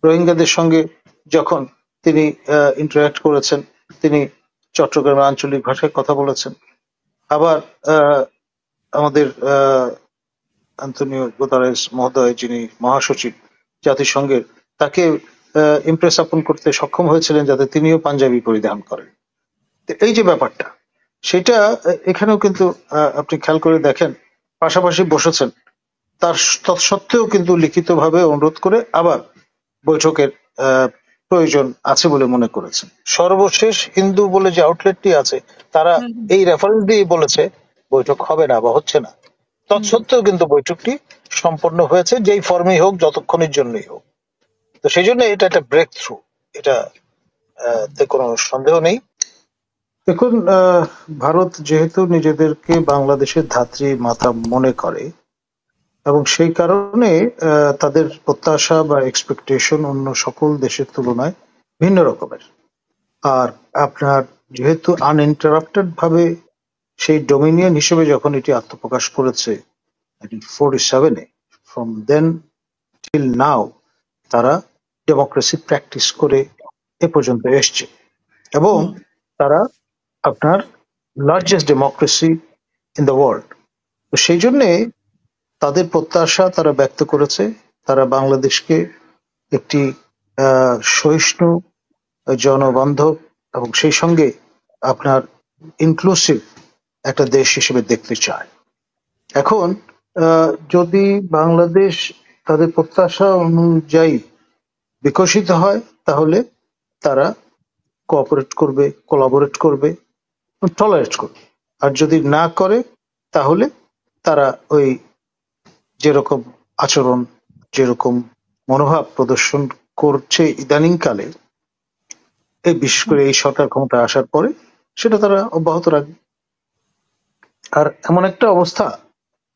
রোহিঙ্গাদের সঙ্গে যখন তিনি ইন্টারঅ্যাক্ট করেছেন, তিনি চট্টগ্রামের আঞ্চলিক ভাষায় কথা বলেছেন। আবার আমাদের আন্তোনিও গুতেরেস মহোদয়, যিনি মহাসচিব জাতিসংঘের, তাকে ইমপ্রেস আপন করতে সক্ষম হয়েছিলেন যাতে তিনিও পাঞ্জাবি পরিধান করেন। এই যে ব্যাপারটা, সেটা এখানেও কিন্তু আপনি খেয়াল করে দেখেন, পাশাপাশি বসেছেন, তার তৎসত্ত্বেও কিন্তু লিখিতভাবে অনুরোধ করে আবার বৈঠকের প্রয়োজন আছে বলে মনে করেছেন। সর্বশেষ হিন্দু বলে যে আউটলেটটি আছে, তারা এই রেফারেন্স দিয়ে বলেছে বৈঠক হবে না বা হচ্ছে না। তৎসত্ত্বেও কিন্তু বৈঠকটি সম্পন্ন হয়েছে, যেই ফর্মেই হোক, যতক্ষণের জন্যই হোক। তো সেই জন্য এটা একটা ব্রেক থ্রু, এটা কোনো সন্দেহ নেই। দেখুন, ভারত যেহেতু নিজেদেরকে বাংলাদেশের ধাত্রী মাতা মনে করে, এবং সেই কারণে তাদের প্রত্যাশা বা এক্সপেকটেশন অন্য সকল দেশের তুলনায় ভিন্ন রকমের। আর আপনার যেহেতু আনইন্টারাপ্টেড ভাবে সেই ডোমিনিয়ন হিসেবে যখন এটি আত্মপ্রকাশ করেছে 1947-এ, ফ্রম দেন টিল নাও তারা ডেমোক্রেসি প্র্যাকটিস করে এ পর্যন্ত এসছে, এবং তারা আপনার largest democracy in the world. তো সেই জন্যে তাদের প্রত্যাশা তারা ব্যক্ত করেছে, তারা বাংলাদেশকে একটি সহিষ্ণু, জনবান্ধব এবং সেই সঙ্গে আপনার ইনক্লুসিভ একটা দেশ হিসেবে দেখতে চায়। এখন যদি বাংলাদেশ তাদের প্রত্যাশা অনুযায়ী বিকশিত হয়, তাহলে তারা কোঅপারেট করবে, কোলাবোরেট করবে, টলারেট করবে। আর যদি না করে, তাহলে তারা ওই যেরকম আচরণ, যেরকম মনোভাব প্রদর্শন করছে ইদানিংকালে, বিশেষ করে এই সরকার ক্ষমতা আসার পরে, সেটা তারা অব্যাহত রাখবে। আর এমন একটা অবস্থা,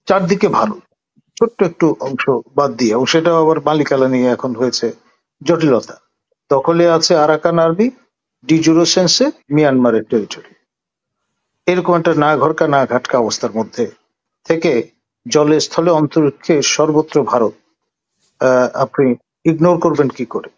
চারদিকে ভারত, ছোট্ট একটু অংশ বাদ দিয়ে, এবং সেটাও আবার মালিকানা নিয়ে এখন হয়েছে জটিলতা। দখলে আছে আরাকান আর্মি, ডিজুরো সেন্সে মিয়ানমারের টেরিটরি। এরকম একটা না ঘরকা না ঘাটকা অবস্থার মধ্যে থেকে জলে স্থলে অন্তরিক্ষে সর্বত্র ভারত, আপনি ইগনোর করবেন কি করে?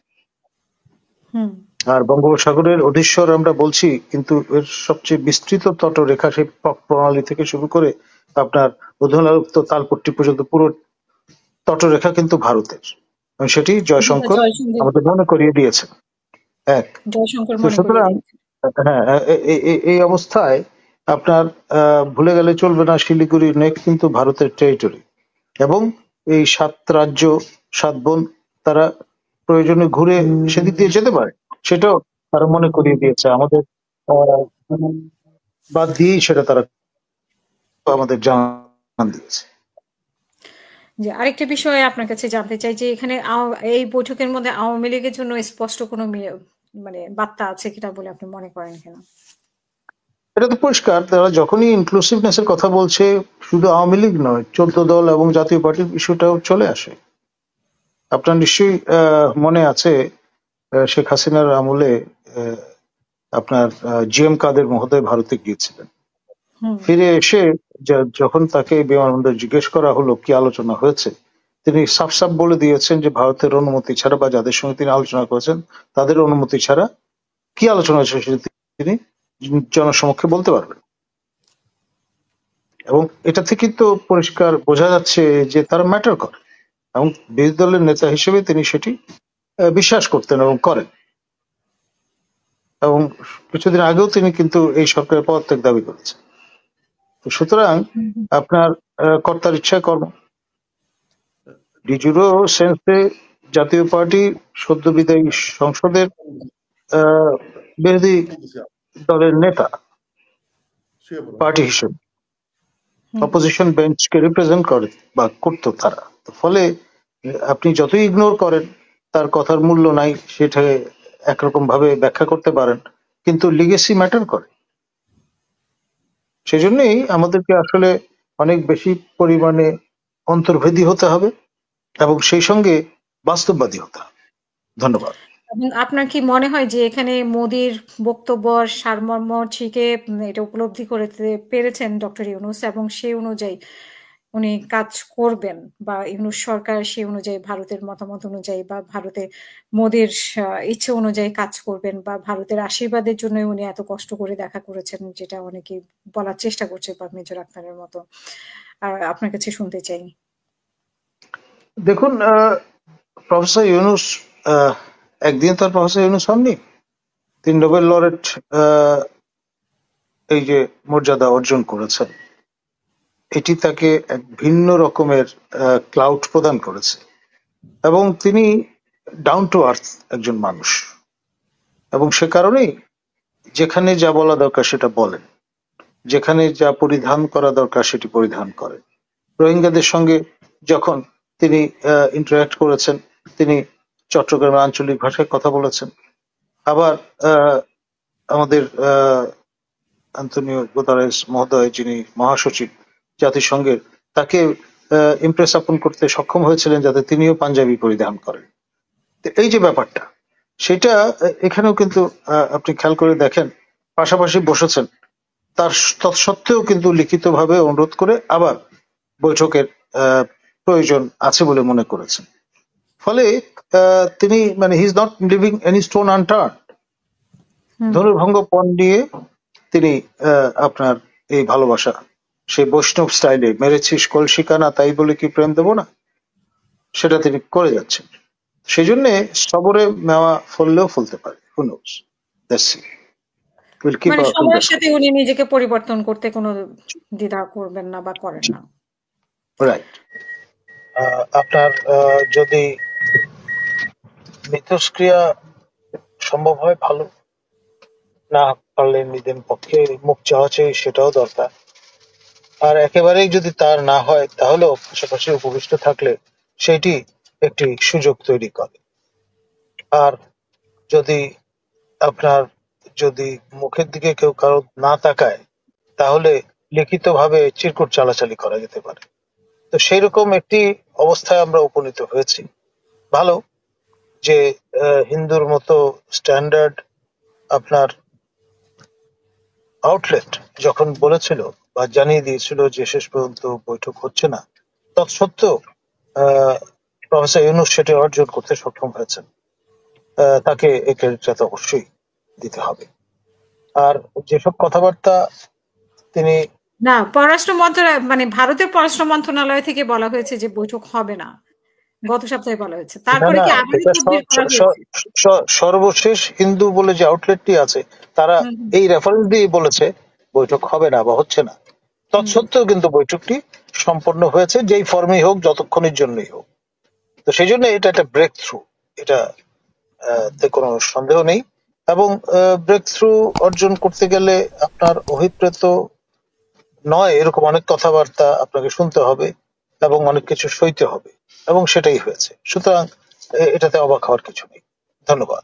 আর বঙ্গোপসাগরের অধীশ্বর আমরা বলছি, কিন্তু এর সবচেয়ে বিস্তৃত তটরেখা সেই প্রণালী থেকে শুরু করে আপনার অধুনালুপ্ত তালপট্টি পর্যন্ত পুরো তটরেখা কিন্তু ভারতের, এবং সেটি জয়শঙ্কর আমাদের মনে করিয়ে দিয়েছে। এক, সুতরাং হ্যাঁ, এই অবস্থায় আপনার ভুলে গেলে চলবে না, শিলিগুড়ি নেক কিন্তু ভারতের টেরিটরি, এবং এই 7 রাজ্য 7 বন তারা প্রয়োজনে ঘুরে সেদিক দিয়ে যেতে পারে, সেটাও তারা মনে করিয়ে দিয়েছে আমাদের, বাদ দিয়েই সেটা তারা আমাদের জানান দিয়েছে। যে আরেকটা বিষয় আপনার কাছে জানতে চাই, যে এখানে এই বৈঠকের মধ্যে আওয়ামী লীগের জন্য স্পষ্ট কোনো মানে বার্তা আছে কিনা বলে আপনি মনে করেন কেন? এটা তো পরিষ্কার, তারা যখনই ইনক্লুসিভনেস এর কথা বলছে, শুধু আওয়ামী লীগ নয়, 14 দল এবং জাতীয় পার্টির ইস্যুটাও চলে আসে। আপনার নিশ্চয়ই মনে আছে, শেখ হাসিনার আমলে আপনার জিএম কাদের মহোদয় ভারতে গিয়েছিলেন। ফিরে এসে যখন তাকে বিমানবন্দরে জিজ্ঞেস করা হলো কি আলোচনা হয়েছে, তিনি সাফ সাফ বলে দিয়েছেন যে ভারতের অনুমতি ছাড়া, বা যাদের সঙ্গে তিনি আলোচনা করেছেন তাদের অনুমতি ছাড়া কি আলোচনা হয়েছে সেটা তিনি জনসমক্ষে বলতে পারবেন। এবং এটা থেকে তো পরিষ্কার বোঝা যাচ্ছে যে তারা ম্যাটার করে, এবং বিরোধী দলের নেতা হিসেবে তিনি সেটি বিশ্বাস করতেন এবং করেন। এবং কিছুদিন আগেও তিনি কিন্তু এই সরকারের পদত্যাগ দাবি করেছেন। সুতরাং আপনার কর্তার ইচ্ছায় কর্ম। ডিজুরো সেন্সে জাতীয় পার্টি সদ্য বিদায়ী সংসদের বিরোধী দলের নেতা পার্টি হিসেবে অপোজিশন বেঞ্চকে রিপ্রেজেন্ট করে বা করতো তারা। ফলে আপনি যতই ইগনোর করেন, তার কথার মূল্য নাই, সেটা একরকম ভাবে ব্যাখ্যা করতে পারেন, কিন্তু লিগেসি ম্যাটার করে। সেজন্যই আমাদেরকে আসলে অনেক বেশি পরিমাণে অন্তর্ভেদী হতে হবে এবং সেই সঙ্গে বাস্তববাদী হতে হবে। ধন্যবাদ। আপনার কি মনে হয় যে এখানে মোদির বক্তব্য সারমর্ম থেকে এটা উপলব্ধি করতে পেরেছেন ডক্টর ইউনূস, এবং সেই অনুযায়ী উনি কাজ করবেন বা ইউনূস সরকার সে অনুযায়ী ভারতের মতামত অনুযায়ী বা ভারতের মোদির ইচ্ছে অনুযায়ী কাজ করবেন বা ভারতের আশীর্বাদের জন্য উনি এত কষ্ট করে দেখা করেছেন, যেটা অনেকে বলার চেষ্টা করছে বা মেজর আখতারের মতো। আর আপনার কাছে শুনতে চাই। দেখুন, প্রফেসর ইউনূস একদিন তো আর প্রফেসর ইউনূস হননি। তিনি নোবেল লরেট এই যে মর্যাদা অর্জন করেছেন, এটি তাকে এক ভিন্ন রকমের ক্লাউড প্রদান করেছে, এবং তিনি ডাউন টু আর্থ একজন মানুষ, এবং সে কারণেই যেখানে যা বলা দরকার সেটা বলেন, যেখানে যা পরিধান করা দরকার সেটি পরিধান করেন। রোহিঙ্গাদের সঙ্গে যখন তিনি ইন্টারঅ্যাক্ট করেছেন, তিনি চট্টগ্রামের আঞ্চলিক ভাষায় কথা বলেছেন। আবার আমাদের আন্তোনিও গুতেরেস মহোদয়, যিনি মহাসচিব জাতিসংঘের, তাকে ইমপ্রেস আপন করতে সক্ষম হয়েছিলেন যাতে তিনিও পাঞ্জাবি পরিধান করেন। এই যে ব্যাপারটা, সেটা এখানেও কিন্তু আপনি খেয়াল করে দেখেন, পাশাপাশি বসেছেন, তার তৎসত্ত্বেও কিন্তু লিখিতভাবে অনুরোধ করে আবার বৈঠকের প্রয়োজন আছে বলে মনে করেছেন। ফলে তিনি মানে he is not living any stone unturned. ধনুর্ভঙ্গ পণ নিয়ে তিনি আপনার এই ভালোবাসা, সেই বৈষ্ণব স্টাইলে মেরেছিস কলসিকানা তাই বলে কি প্রেম দেবো না, সেটা তিনি করে যাচ্ছেন। সেই জন্য সবরে মেওয়া ফললেও ফলতে পারে, who knows? Let's see. We'll keep মানে our সময়ের fingers সাথে উনি নিজেকে পরিবর্তন করতে কোনো দ্বিধা করবেন না বা করেন না। রাইট। আপনার যদি মিথস্ক্রিয়া সম্ভব হয় ভালো, না পারলে নিজের পক্ষে মুখ চাওয়া চাই, সেটাও দরকার। আর একেবারেই যদি তার না হয়, তাহলেও পাশাপাশি উপবিষ্ট থাকলে সেটি একটি সুযোগ তৈরি করে। আর যদি আপনার যদি মুখের দিকে কেউ কারো না তাকায়, তাহলে লিখিতভাবে চিরকুট চালাচালি করা যেতে পারে। তো সেই রকম একটি অবস্থায় আমরা উপনীত হয়েছি। ভালো যে হিন্দুর মতো স্ট্যান্ডার্ড আপনার আউটলেট যখন বলেছিল বা জানিয়ে দিয়েছিল যে শেষ পর্যন্ত বৈঠক হচ্ছে না, তৎসত্ত্বেও প্রফেসর ইউনূস সেটি অর্জন করতে সক্ষম হয়েছেন। তাকে এই ক্রেডিটটা তো অবশ্যই দিতে হবে। আর যেসব কথাবার্তা তিনি না, পররাষ্ট্র মন্ত্রণালয় মানে ভারতের পররাষ্ট্র মন্ত্রণালয় থেকে বলা হয়েছে যে বৈঠক হবে না, গত সপ্তাহে বলা হয়েছে। না তারপরে না কি আবারও এটা তদবির করা হয়েছে? সর্বশেষ হিন্দু বলে যে আউটলেটটি আছে, তারা এই রেফারেন্স দিয়ে বলেছে বৈঠক হবে না বা হচ্ছে না। তৎসত্ত্বেও কিন্তু বৈঠকটি সম্পন্ন হয়েছে, যেই ফর্মেই হোক, যতক্ষণের জন্যই হোক। তো সেই জন্য এটা একটা ব্রেক থ্রু, এটা তে কোনো সন্দেহ নেই। এবং ব্রেক থ্রু অর্জন করতে গেলে আপনার অভিপ্রেত নয় এরকম অনেক কথাবার্তা আপনাকে শুনতে হবে এবং অনেক কিছু সইতে হবে, এবং সেটাই হয়েছে। সুতরাং এটাতে অবাক হওয়ার কিছু নেই। ধন্যবাদ।